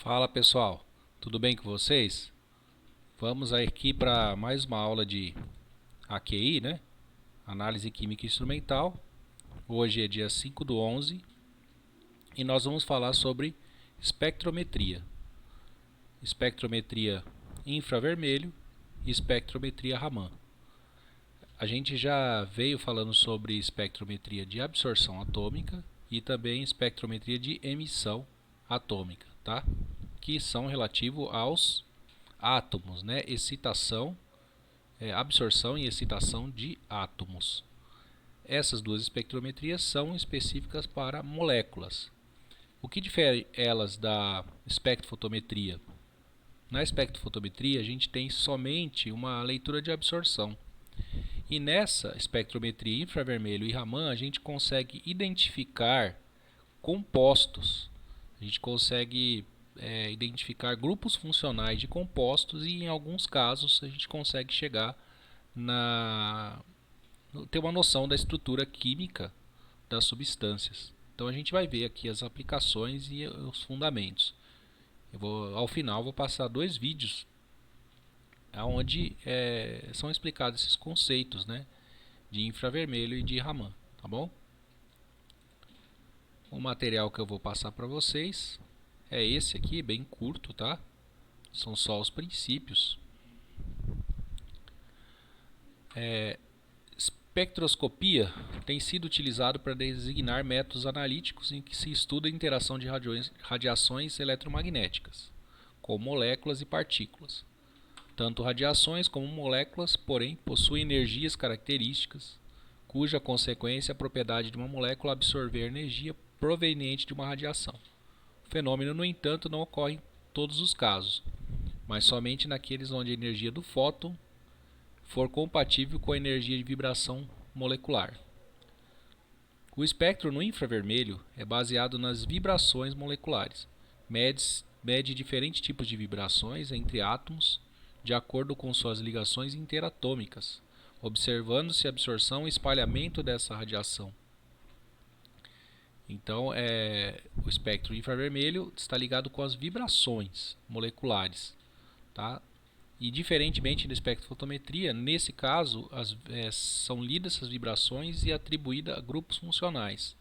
Fala pessoal, tudo bem com vocês? Vamos aqui para mais uma aula de AQI, né? Análise Química Instrumental. Hoje é dia 5/11 e nós vamos falar sobre espectrometria. Espectrometria infravermelho e espectrometria Raman. A gente já veio falando sobre espectrometria de absorção atômica e também espectrometria de emissão atômica, tá? Que são relativos aos átomos, né? Absorção e excitação de átomos. Essas duas espectrometrias são específicas para moléculas. O que difere elas da espectrofotometria? Na espectrofotometria a gente tem somente uma leitura de absorção. E nessa espectrometria infravermelho e Raman a gente consegue identificar compostos. A gente consegue identificar grupos funcionais de compostos e em alguns casos a gente consegue chegar ter uma noção da estrutura química das substâncias. Então a gente vai ver aqui as aplicações e os fundamentos. Ao final vou passar dois vídeos onde são explicados esses conceitos, né, de infravermelho e de Raman, tá bom? O material que eu vou passar para vocês é esse aqui, bem curto, tá? São só os princípios. Espectroscopia tem sido utilizado para designar métodos analíticos em que se estuda a interação de radiações eletromagnéticas com moléculas e partículas. Tanto radiações como moléculas, porém, possuem energias características, cuja consequência é a propriedade de uma molécula absorver energia proveniente de uma radiação. O fenômeno, no entanto, não ocorre em todos os casos, mas somente naqueles onde a energia do fóton for compatível com a energia de vibração molecular. O espectro no infravermelho é baseado nas vibrações moleculares. Mede diferentes tipos de vibrações entre átomos de acordo com suas ligações interatômicas, observando-se a absorção e espalhamento dessa radiação. Então, o espectro infravermelho está ligado com as vibrações moleculares, tá? E diferentemente da espectrofotometria, nesse caso são lidas essas vibrações e atribuídas a grupos funcionais.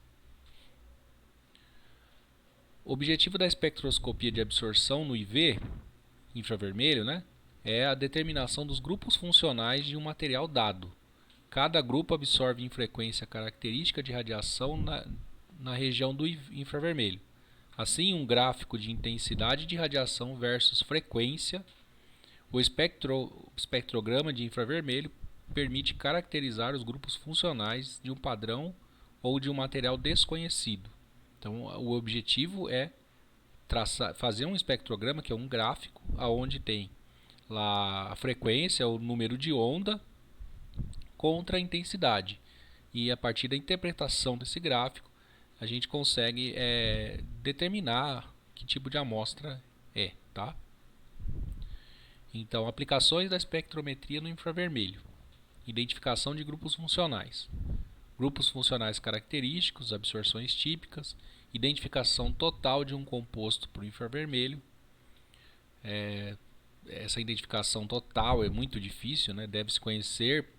O objetivo da espectroscopia de absorção no IV, infravermelho, né, é a determinação dos grupos funcionais de um material dado. Cada grupo absorve em frequência característica de radiação na região do infravermelho. Assim, um gráfico de intensidade de radiação versus frequência. O espectrograma de infravermelho permite caracterizar os grupos funcionais de um padrão ou de um material desconhecido. Então, o objetivo é fazer um espectrograma, que é um gráfico, onde tem lá a frequência, o número de onda, contra a intensidade. E a partir da interpretação desse gráfico, a gente consegue determinar que tipo de amostra é, tá? Então, aplicações da espectrometria no infravermelho. Identificação de grupos funcionais. Grupos funcionais característicos, absorções típicas, identificação total de um composto para o infravermelho. Essa identificação total é muito difícil, né? Deve-se conhecer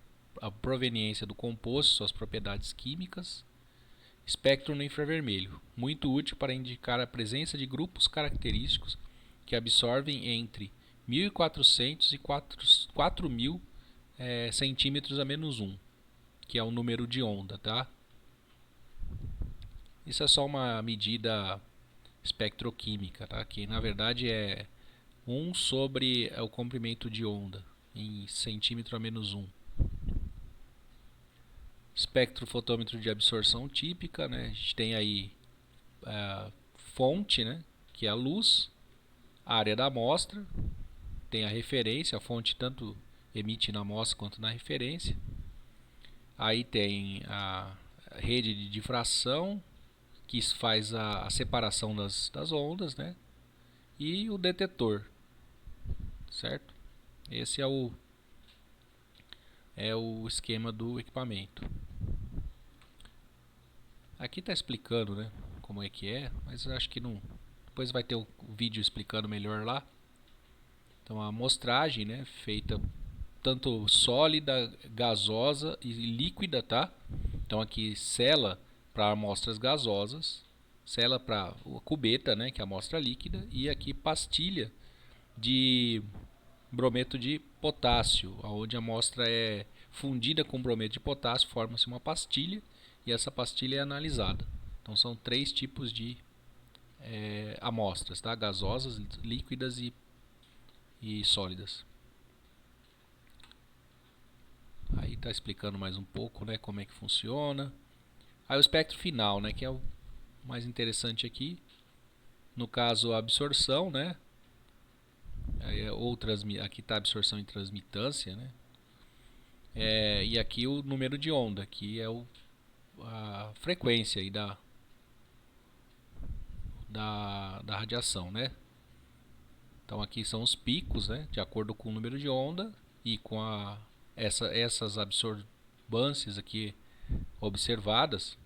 a proveniência do composto, suas propriedades químicas. Espectro no infravermelho, muito útil para indicar a presença de grupos característicos que absorvem entre 1.400 e 4.000 centímetros a menos 1, que é o número de onda, tá? Isso é só uma medida espectroquímica, tá? Que na verdade é 1 sobre o comprimento de onda em centímetro a menos 1. Espectrofotômetro de absorção típica, né? A gente tem aí a fonte, né? Que é a luz, a área da amostra, tem a referência, a fonte tanto emite na amostra quanto na referência. Aí tem a rede de difração, que faz a separação das ondas, né? E o detetor, certo? Esse é o esquema do equipamento. Aqui está explicando, né, como é que é, mas eu acho que não Depois vai ter o vídeo explicando melhor lá. Então a amostragem, né, feita tanto sólida, gasosa e líquida, tá? Então aqui sela para amostras gasosas, sela para a cubeta, né, que é a amostra líquida, e aqui pastilha de brometo de potássio, onde a amostra é fundida com brometo de potássio, forma-se uma pastilha e essa pastilha é analisada. Então são 3 tipos de amostras, tá? Gasosas, líquidas e sólidas. Aí está explicando mais um pouco, né, como é que funciona. Aí o espectro final, né, que é o mais interessante aqui. No caso, a absorção, né? Aqui está a absorção e transmitância, né? E aqui o número de onda, que é a frequência aí da radiação, né? Então aqui são os picos, né? De acordo com o número de onda e com essas absorbâncias aqui observadas,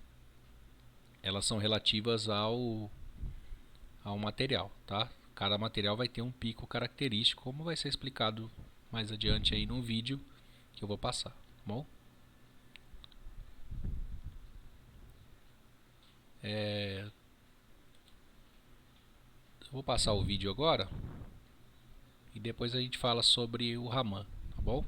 elas são relativas ao material, tá? Cada material vai ter um pico característico, como vai ser explicado mais adiante aí no vídeo que eu vou passar, tá bom? Eu vou passar o vídeo agora e depois a gente fala sobre o Raman, tá bom?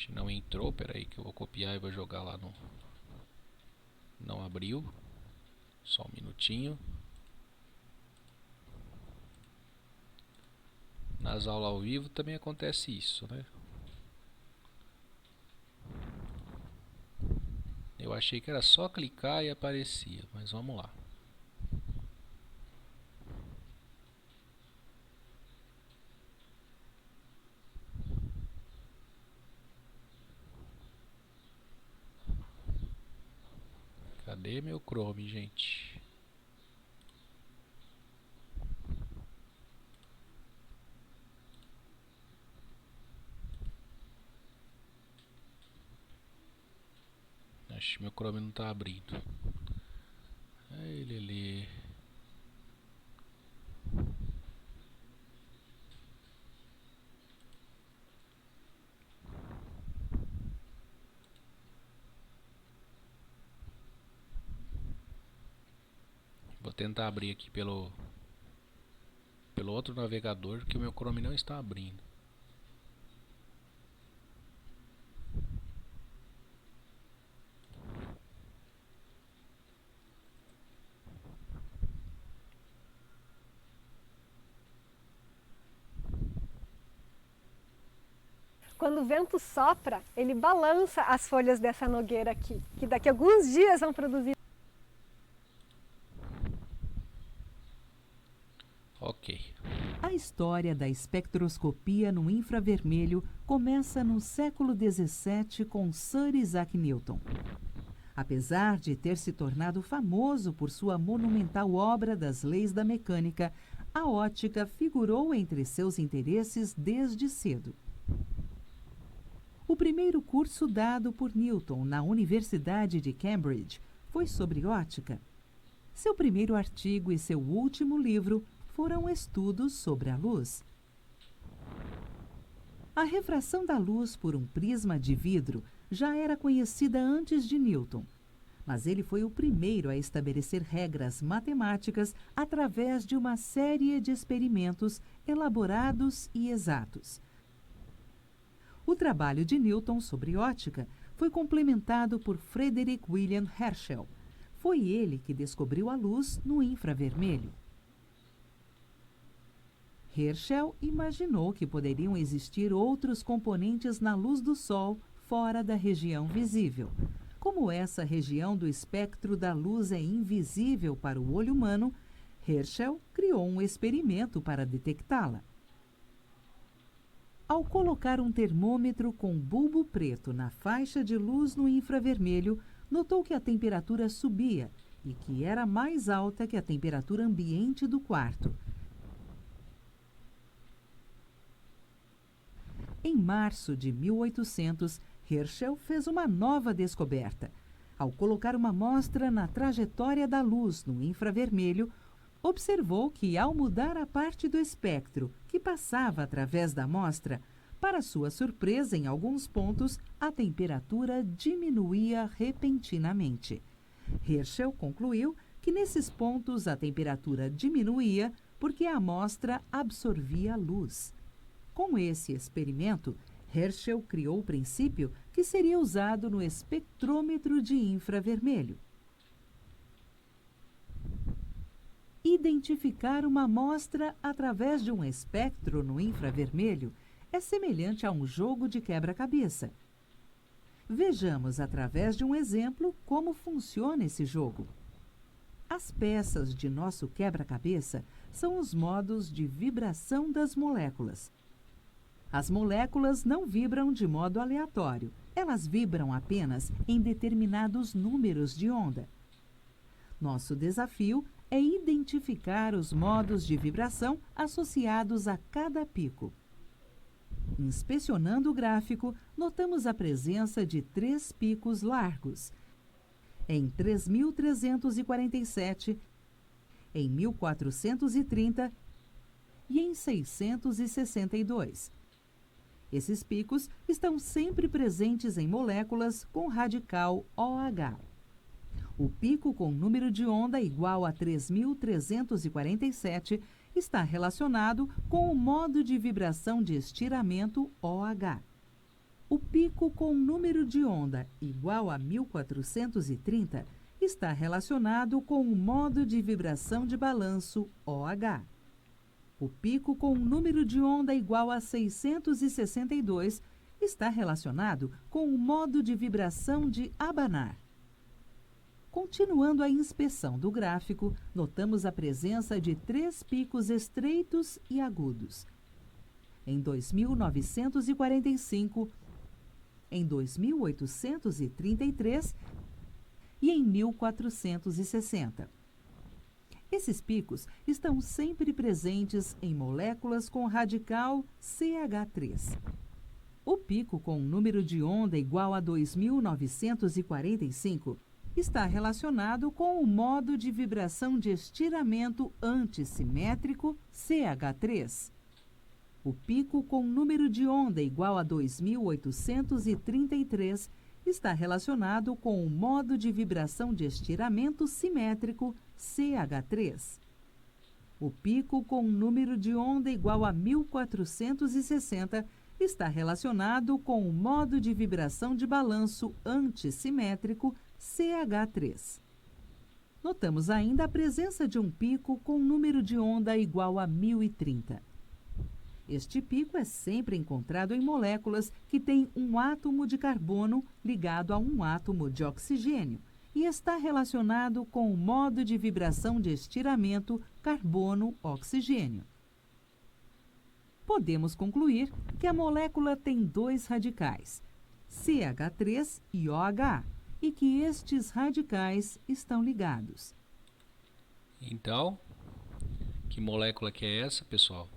Não entrou, peraí que eu vou copiar e vou jogar lá no... Não abriu. Só um minutinho. Nas aulas ao vivo também acontece isso, né? Eu achei que era só clicar e aparecia, mas vamos lá. Cadê meu Chrome, gente? Acho que meu Chrome não tá abrindo. Ai, Lelê. Vou tentar abrir aqui pelo outro navegador, que o meu Chrome não está abrindo. Quando o vento sopra, ele balança as folhas dessa nogueira aqui, que daqui a alguns dias vão produzir. Ok. A história da espectroscopia no infravermelho começa no século XVII com Sir Isaac Newton. Apesar de ter se tornado famoso por sua monumental obra das leis da mecânica, a ótica figurou entre seus interesses desde cedo. O primeiro curso dado por Newton na Universidade de Cambridge foi sobre ótica. Seu primeiro artigo e seu último livro foram estudos sobre a luz. A refração da luz por um prisma de vidro já era conhecida antes de Newton, mas ele foi o primeiro a estabelecer regras matemáticas através de uma série de experimentos elaborados e exatos. O trabalho de Newton sobre ótica foi complementado por Frederick William Herschel. Foi ele que descobriu a luz no infravermelho. Herschel imaginou que poderiam existir outros componentes na luz do Sol fora da região visível. Como essa região do espectro da luz é invisível para o olho humano, Herschel criou um experimento para detectá-la. Ao colocar um termômetro com bulbo preto na faixa de luz no infravermelho, notou que a temperatura subia e que era mais alta que a temperatura ambiente do quarto. Em março de 1800, Herschel fez uma nova descoberta. Ao colocar uma amostra na trajetória da luz no infravermelho, observou que, ao mudar a parte do espectro que passava através da amostra, para sua surpresa, em alguns pontos, a temperatura diminuía repentinamente. Herschel concluiu que nesses pontos a temperatura diminuía porque a amostra absorvia a luz. Com esse experimento, Herschel criou o princípio que seria usado no espectrômetro de infravermelho. Identificar uma amostra através de um espectro no infravermelho é semelhante a um jogo de quebra-cabeça. Vejamos através de um exemplo como funciona esse jogo. As peças de nosso quebra-cabeça são os modos de vibração das moléculas. As moléculas não vibram de modo aleatório, elas vibram apenas em determinados números de onda. Nosso desafio é identificar os modos de vibração associados a cada pico. Inspecionando o gráfico, notamos a presença de 3 picos largos. Em 3.347, em 1430 e em 662. Esses picos estão sempre presentes em moléculas com radical OH. O pico com número de onda igual a 3.347 está relacionado com o modo de vibração de estiramento OH. O pico com número de onda igual a 1430 está relacionado com o modo de vibração de balanço OH. O pico com número de onda igual a 662 está relacionado com o modo de vibração de abanar. Continuando a inspeção do gráfico, notamos a presença de 3 picos estreitos e agudos. Em 2945, em 2833 e em 1460. Esses picos estão sempre presentes em moléculas com radical CH3. O pico com número de onda igual a 2945 está relacionado com o modo de vibração de estiramento antissimétrico CH3. O pico com número de onda igual a 2833 está relacionado com o modo de vibração de estiramento simétrico CH3. O pico com número de onda igual a 1460 está relacionado com o modo de vibração de balanço antissimétrico CH3. Notamos ainda a presença de um pico com número de onda igual a 1030. Este pico é sempre encontrado em moléculas que têm um átomo de carbono ligado a um átomo de oxigênio e está relacionado com o modo de vibração de estiramento carbono-oxigênio. Podemos concluir que a molécula tem 2 radicais, CH3 e OH, e que estes radicais estão ligados. Então, que molécula que é essa, pessoal?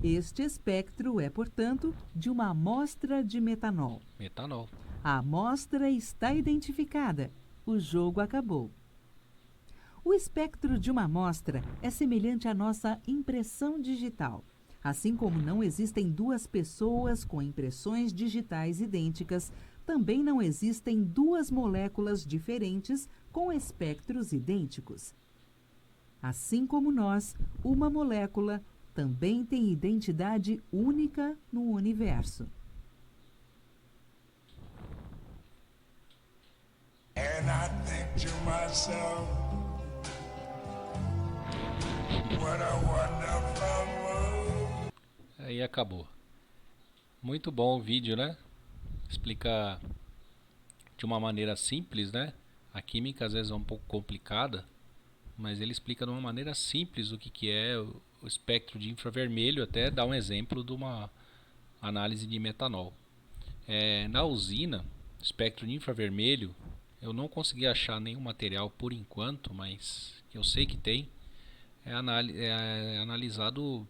Este espectro é, portanto, de uma amostra de metanol. Metanol. A amostra está identificada. O jogo acabou. O espectro de uma amostra é semelhante à nossa impressão digital. Assim como não existem 2 pessoas com impressões digitais idênticas, também não existem 2 moléculas diferentes com espectros idênticos. Assim como nós, uma molécula também tem identidade única no universo. And I think to myself, what a wonderful world. Aí acabou. Muito bom o vídeo, né? Explica de uma maneira simples, né? A química às vezes é um pouco complicada, mas ele explica de uma maneira simples o que é o espectro de infravermelho, até dá um exemplo de uma análise de metanol. Na usina, espectro de infravermelho, eu não consegui achar nenhum material por enquanto, mas eu sei que tem. É analisado o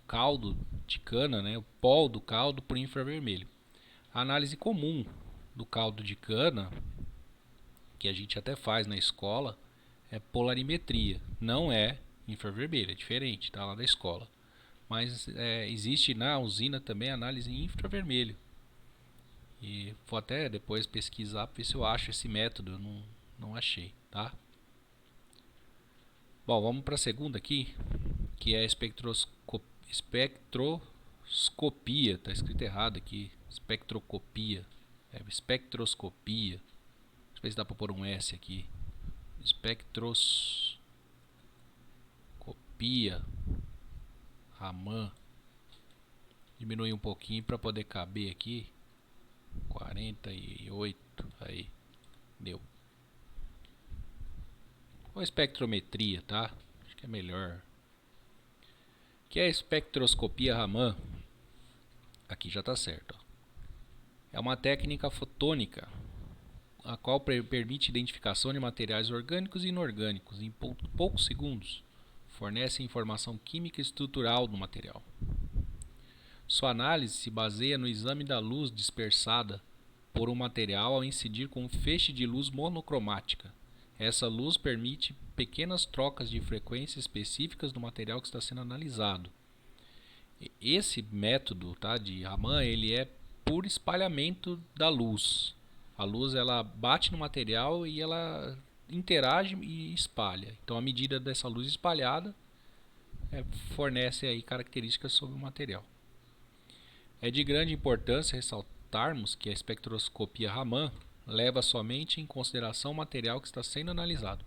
caldo de cana, né, o pol do caldo por infravermelho. A análise comum do caldo de cana, que a gente até faz na escola, é polarimetria. Não é infravermelho, é diferente, tá lá da escola. Mas existe na usina também análise em infravermelho. E vou até depois pesquisar para ver se eu acho esse método. Eu não achei, tá? Bom, vamos para a segunda aqui, que é a espectroscopia. Tá escrito errado aqui. Espectroscopia. Espectroscopia. Deixa eu ver se dá para pôr um S aqui. Espectroscopia. Raman. Diminui um pouquinho para poder caber aqui. 48. Aí. Deu. Ou espectrometria, tá? Acho que é melhor. Que é a espectroscopia Raman. Aqui já está certo. Ó. É uma técnica fotônica, a qual permite identificação de materiais orgânicos e inorgânicos em poucos segundos. Fornece informação química e estrutural do material. Sua análise se baseia no exame da luz dispersada por um material ao incidir com um feixe de luz monocromática. Essa luz permite pequenas trocas de frequência específicas do material que está sendo analisado. Esse método, tá, de Raman, ele é por espalhamento da luz. A luz ela bate no material e ela interage e espalha. Então a medida dessa luz espalhada fornece aí características sobre o material. É de grande importância ressaltarmos que a espectroscopia Raman leva somente em consideração o material que está sendo analisado.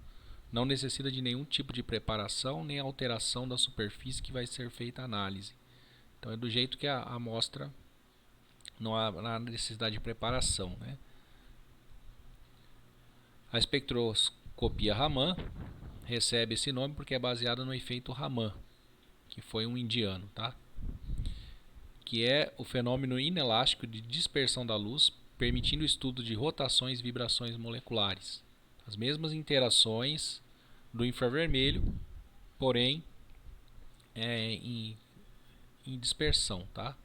Não necessita de nenhum tipo de preparação nem alteração da superfície que vai ser feita a análise. Então é do jeito que a amostra, não há necessidade de preparação, né? A espectroscopia Raman recebe esse nome porque é baseada no efeito Raman, que foi um indiano, tá? Que é o fenômeno inelástico de dispersão da luz, permitindo o estudo de rotações e vibrações moleculares. As mesmas interações do infravermelho, porém em dispersão, tá?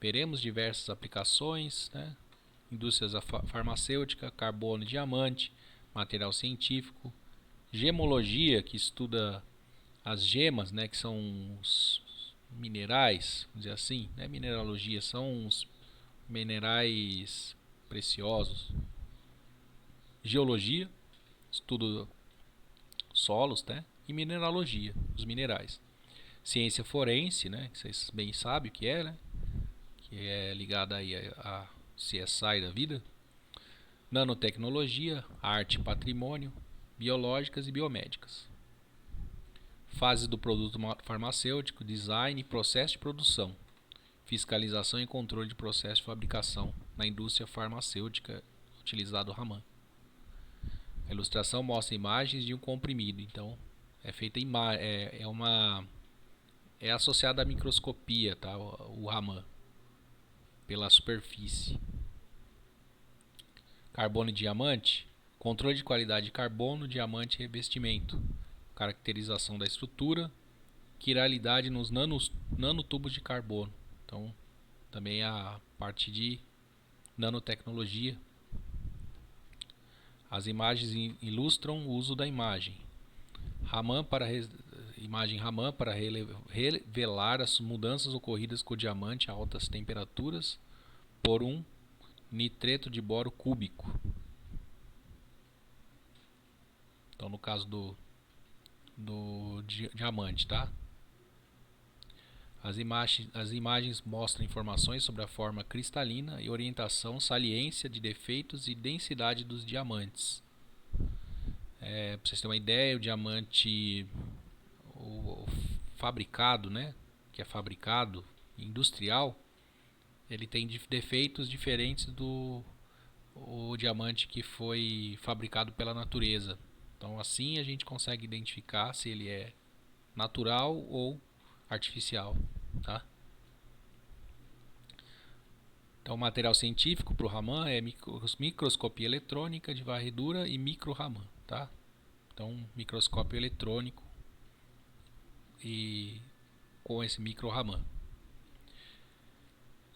Veremos diversas aplicações, né? Indústrias farmacêutica, carbono e diamante, material científico, gemologia, que estuda as gemas, né, que são os minerais, vamos dizer assim, né? Mineralogia são os minerais preciosos. Geologia, estudo solos, né? E mineralogia, os minerais. Ciência forense, né? Que vocês bem sabem o que é, né? Que é ligada aí a CSI da vida. Nanotecnologia, arte e patrimônio, biológicas e biomédicas. Fases do produto farmacêutico, design e processo de produção. Fiscalização e controle de processo de fabricação na indústria farmacêutica utilizado o Raman. A ilustração mostra imagens de um comprimido, então é feita é associada à microscopia, tá? O Raman pela superfície. Carbono e diamante, controle de qualidade de carbono, diamante e revestimento, caracterização da estrutura, quiralidade nos nanotubos de carbono. Então, também a parte de nanotecnologia. As imagens ilustram o uso da imagem. Imagem Raman para revelar as mudanças ocorridas com o diamante a altas temperaturas por um nitreto de boro cúbico. Então, no caso do diamante, tá? As imagens mostram informações sobre a forma cristalina e orientação, saliência de defeitos e densidade dos diamantes. Para vocês terem uma ideia, o diamante o fabricado, né, que é fabricado industrial, ele tem defeitos diferentes do diamante que foi fabricado pela natureza. Então assim a gente consegue identificar se ele é natural ou artificial, tá? Então o material científico para o Raman é microscopia eletrônica de varredura e micro Raman, tá? Então microscópio eletrônico e com esse micro-Raman.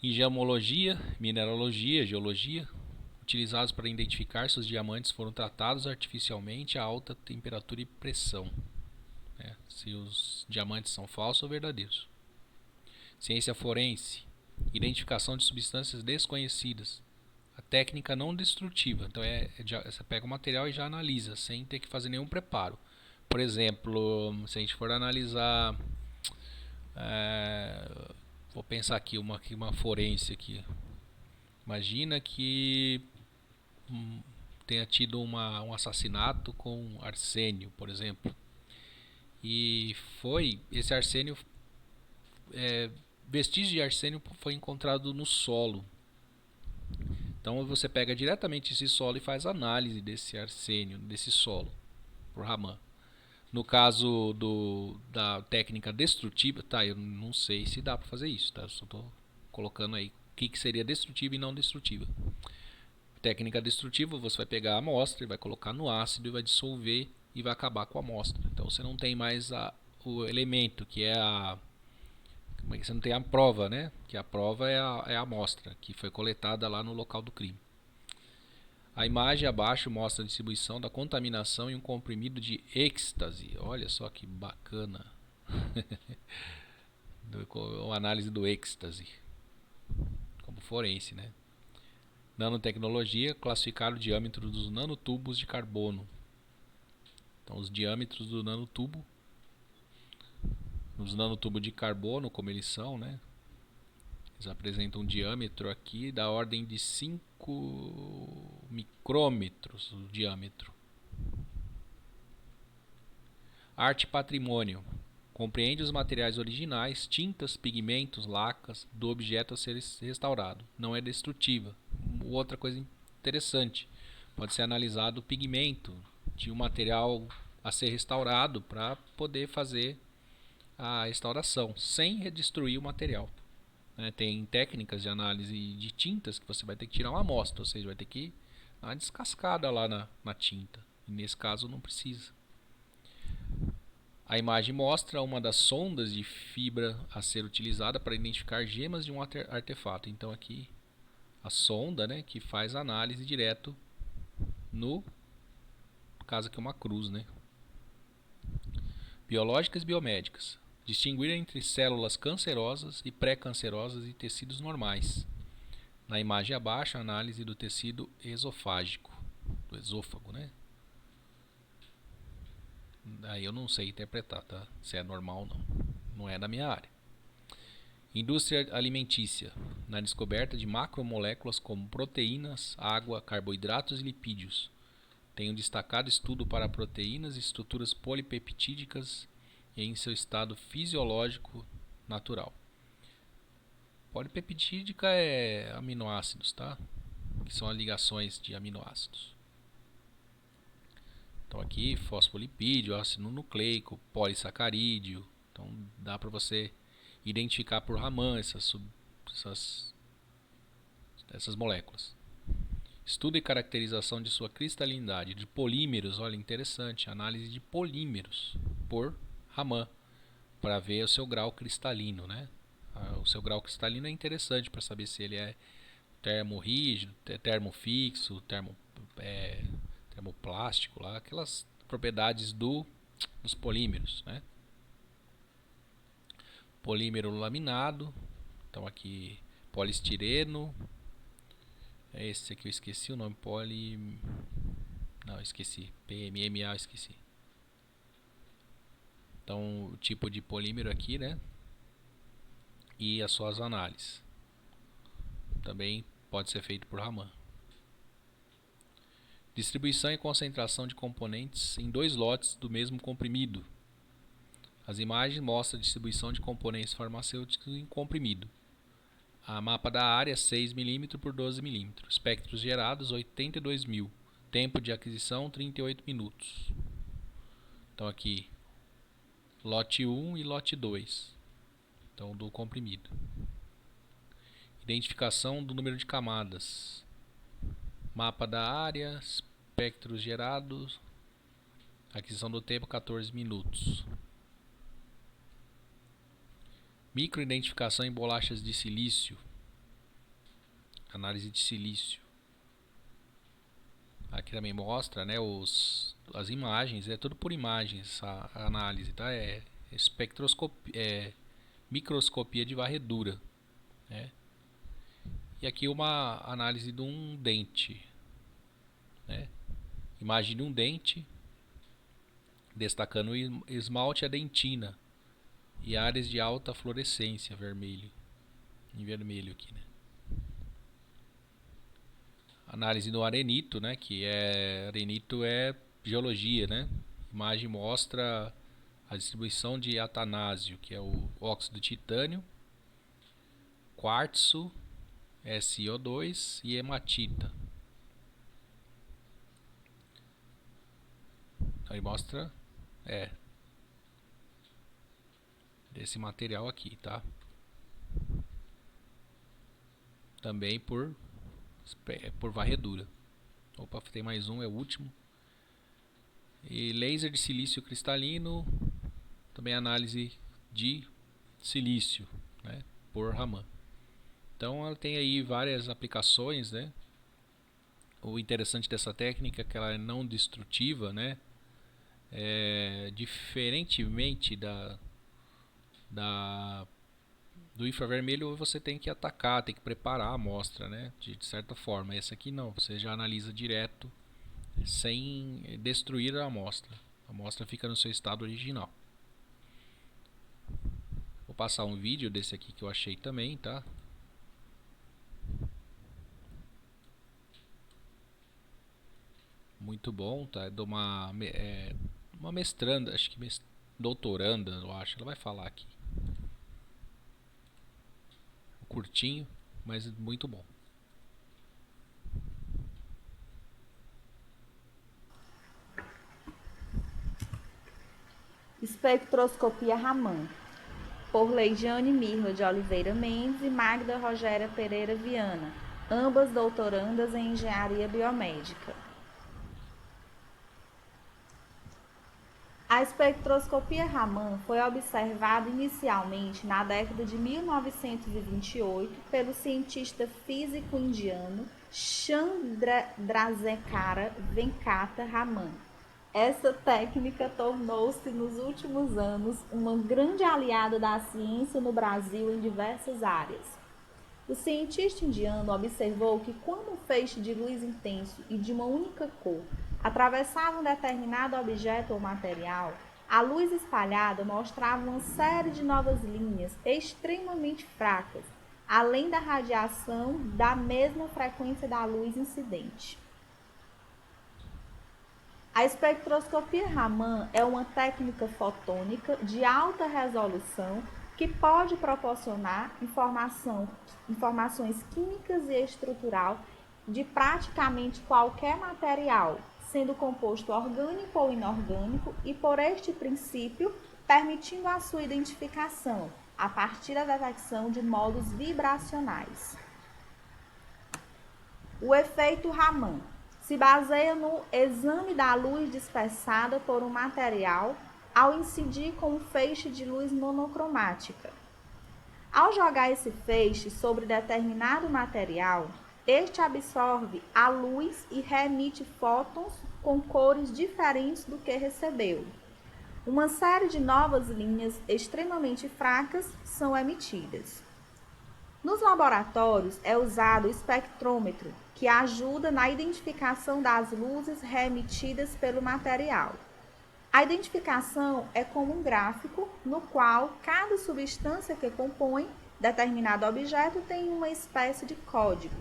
Em gemologia, mineralogia, geologia, utilizados para identificar se os diamantes foram tratados artificialmente a alta temperatura e pressão, né? Se os diamantes são falsos ou verdadeiros. Ciência forense, identificação de substâncias desconhecidas. A técnica não destrutiva, então você pega o material e já analisa, sem ter que fazer nenhum preparo. Por exemplo, se a gente for analisar, vou pensar aqui uma forense aqui. Imagina que tenha tido um assassinato com arsênio, por exemplo. E esse arsênio, vestígio de arsênio foi encontrado no solo. Então você pega diretamente esse solo e faz análise desse arsênio, desse solo, por Raman. No caso da técnica destrutiva, tá, eu não sei se dá para fazer isso, tá? Só estou colocando aí o que seria destrutiva e não destrutiva. Técnica destrutiva, você vai pegar a amostra e vai colocar no ácido e vai dissolver e vai acabar com a amostra. Então você não tem mais o elemento, que é você não tem a prova, né? Que a prova é a amostra que foi coletada lá no local do crime. A imagem abaixo mostra a distribuição da contaminação em um comprimido de êxtase. Olha só que bacana. Uma análise do êxtase como forense, né? Nanotecnologia, classificar o diâmetro dos nanotubos de carbono. Então os diâmetros do nanotubo, nos nanotubos de carbono, como eles são, né? Eles apresentam um diâmetro aqui da ordem de 5 micrômetros o diâmetro. Arte e patrimônio. Compreende os materiais originais, tintas, pigmentos, lacas do objeto a ser restaurado. Não é destrutiva. Outra coisa interessante, pode ser analisado o pigmento de um material a ser restaurado para poder fazer a restauração sem destruir o material. Tem técnicas de análise de tintas que você vai ter que tirar uma amostra, ou seja, vai ter que dar uma descascada lá na tinta. E nesse caso não precisa. A imagem mostra uma das sondas de fibra a ser utilizada para identificar gemas de um artefato. Então aqui a sonda, né, que faz a análise direto no caso aqui uma cruz, né? Biológicas e biomédicas. Distinguir entre células cancerosas e pré-cancerosas e tecidos normais. Na imagem abaixo, a análise do tecido esofágico, do esôfago, né? Aí eu não sei interpretar, tá? Se é normal ou não. Não é da minha área. Indústria alimentícia. Na descoberta de macromoléculas como proteínas, água, carboidratos e lipídios. Tem um destacado estudo para proteínas e estruturas polipeptídicas em seu estado fisiológico natural. Polipeptídica é aminoácidos, tá? Que são as ligações de aminoácidos. Então aqui fosfolipídio, ácido nucleico, polissacarídeo. Então dá para você identificar por Raman essas moléculas. Estudo e caracterização de sua cristalinidade. De polímeros, olha, interessante. Análise de polímeros por Raman, para ver o seu grau cristalino, né? O seu grau cristalino é interessante para saber se ele é termorrígido, termofixo, termoplástico, lá, aquelas propriedades dos polímeros, né? Polímero laminado, então aqui polistireno, esse aqui eu esqueci o nome, não, esqueci, PMMA eu esqueci. Então o tipo de polímero aqui, né? E as suas análises. Também pode ser feito por Raman. Distribuição e concentração de componentes em 2 lotes do mesmo comprimido. As imagens mostram a distribuição de componentes farmacêuticos em comprimido. A mapa da área 6 mm por 12 mm. Espectros gerados 82.000. Tempo de aquisição 38 minutos. Então aqui lote 1 e lote 2. Então do comprimido. Identificação do número de camadas. Mapa da área, espectros gerados. Aquisição do tempo 14 minutos. Microidentificação em bolachas de silício. Análise de silício. Aqui também mostra, né, as imagens, é tudo por imagens a análise, tá? Microscopia de varredura, né? E aqui uma análise de um dente, né? Imagine um dente, destacando o esmalte e a dentina e áreas de alta fluorescência, em vermelho aqui, né? Análise do arenito, né? Arenito é geologia, né? A imagem mostra a distribuição de atanásio, que é o óxido de titânio, quartzo, SiO2 e hematita. Aí mostra desse material aqui, tá? Também por varredura. Opa, tem mais um, é o último. E laser de silício cristalino, também análise de silício, né, por Raman. Então ela tem aí várias aplicações, né? O interessante dessa técnica é que ela é não destrutiva, né? Diferentemente do infravermelho, você tem que atacar, tem que preparar a amostra, né? De certa forma. Essa aqui não, você já analisa direto, sem destruir a amostra. A amostra fica no seu estado original. Vou passar um vídeo desse aqui que eu achei também, tá? Muito bom, tá? É de uma mestranda, acho que doutoranda, eu acho. Ela vai falar aqui. Curtinho, mas muito bom. Espectroscopia Raman, por Leidiane Mirla de Oliveira Mendes e Magda Rogéria Pereira Viana, ambas doutorandas em Engenharia Biomédica. A espectroscopia Raman foi observada inicialmente na década de 1928 pelo cientista físico indiano Chandrasekhara Venkata Raman. Essa técnica tornou-se nos últimos anos uma grande aliada da ciência no Brasil em diversas áreas. O cientista indiano observou que quando um feixe de luz intenso e de uma única cor atravessava um determinado objeto ou material, a luz espalhada mostrava uma série de novas linhas extremamente fracas, além da radiação da mesma frequência da luz incidente. A espectroscopia Raman é uma técnica fotônica de alta resolução que pode proporcionar informações químicas e estrutural de praticamente qualquer material, sendo composto orgânico ou inorgânico, e por este princípio permitindo a sua identificação a partir da detecção de modos vibracionais. O efeito Raman se baseia no exame da luz dispersada por um material ao incidir com um feixe de luz monocromática. Ao jogar esse feixe sobre determinado material, este absorve a luz e reemite fótons com cores diferentes do que recebeu. Uma série de novas linhas extremamente fracas são emitidas. Nos laboratórios é usado o espectrômetro, que ajuda na identificação das luzes reemitidas pelo material. A identificação é como um gráfico no qual cada substância que compõe determinado objeto tem uma espécie de código.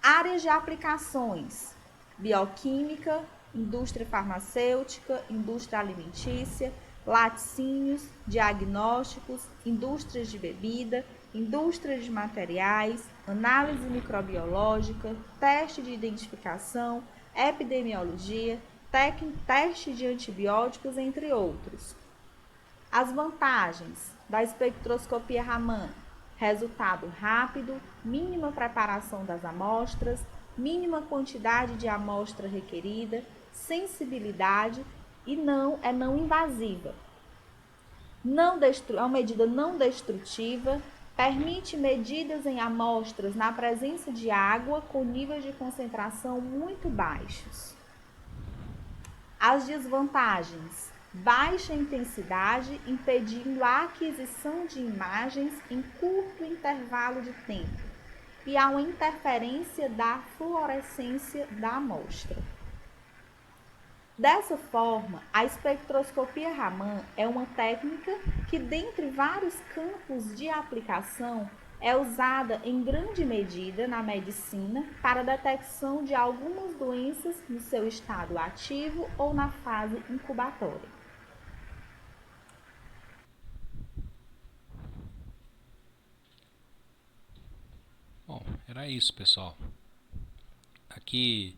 Áreas de aplicações: bioquímica, indústria farmacêutica, indústria alimentícia, laticínios, diagnósticos, indústrias de bebida, indústria de materiais, análise microbiológica, teste de identificação, epidemiologia, teste de antibióticos, entre outros. As vantagens da espectroscopia Raman: resultado rápido, mínima preparação das amostras, mínima quantidade de amostra requerida, sensibilidade e não invasiva. é uma medida não destrutiva, permite medidas em amostras na presença de água com níveis de concentração muito baixos. As desvantagens: baixa intensidade, impedindo a aquisição de imagens em curto intervalo de tempo, e há uma interferência da fluorescência da amostra. Dessa forma, a espectroscopia Raman é uma técnica que, dentre vários campos de aplicação, é usada em grande medida na medicina para a detecção de algumas doenças no seu estado ativo ou na fase incubatória. Bom, era isso, pessoal. Aqui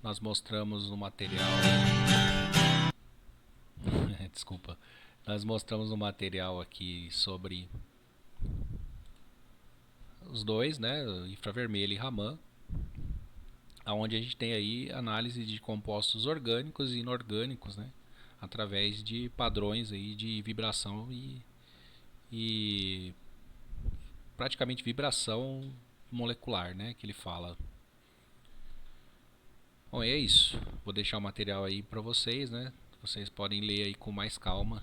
nós mostramos no material desculpa, nós mostramos no material aqui sobre os dois, né, infravermelho e Raman, aonde a gente tem aí análise de compostos orgânicos e inorgânicos, né, através de padrões aí de vibração e praticamente vibração molecular, né, que ele fala. Bom, é isso. Vou deixar o material aí para vocês, né? Vocês podem ler aí com mais calma,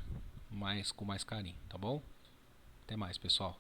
com mais carinho, tá bom? Até mais, pessoal.